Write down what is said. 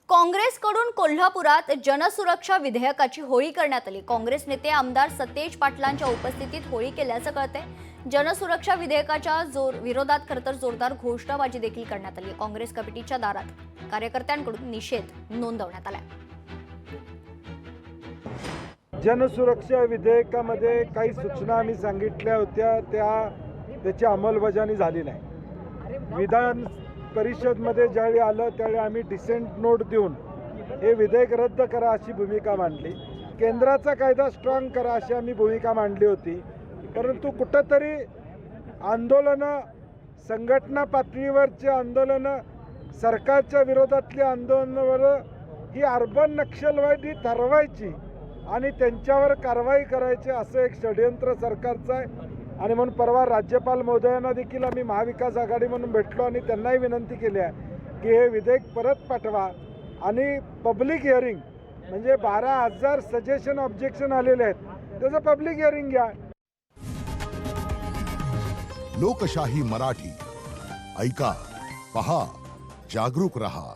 काँग्रेसकडून कोल्हापुरात जनसुरक्षा विधेयकाची होळी करण्यात आली। काँग्रेस नेते आमदार सतेज पाटलांच्या उपस्थितीत होळी केल्याचं कळतंय। जनसुरक्षा विधेयकाच्या विरोधात खरतर जोरदार घोषणाबाजी देखील करण्यात आली। काँग्रेस कमिटीच्या दारात कार्यकर्त्यांकडून निषेध नोंदवण्यात आला। जनसुरक्षा विधेयकामध्ये काही सूचना आम्ही सांगितल्या होत्या, त्याची अंमलबजावणी झाली नाही। विधान परिषदमध्ये ज्यावेळी आलं त्यावेळी आम्ही डिसेंट नोट देऊन हे विधेयक रद्द करा अशी भूमिका मांडली। केंद्राचा कायदा स्ट्रॉंग करा अशी आम्ही भूमिका मांडली होती। परंतु कुठंतरी आंदोलनं, संघटना पातळीवरचे आंदोलनं, सरकारच्या विरोधातली आंदोलनावर ही अर्बन नक्षलवादी ठरवायची आणि त्यांच्यावर कारवाई करायची असं एक षडयंत्र सरकारचं आहे। आणि म्हणून परवा राज्यपाल महोदयांना देखील आम्ही महाविकास आघाडी म्हणून भेटलो आणि त्यांनाही विनंती केली आहे की हे विधेयक परत पाठवा आणि पब्लिक हिअरिंग म्हणजे 12,000 सजेशन ऑब्जेक्शन आलेले आहेत त्याचं पब्लिक हिअरिंग घ्या। लोकशाही मराठी ऐका, पहा, जागरूक रहा।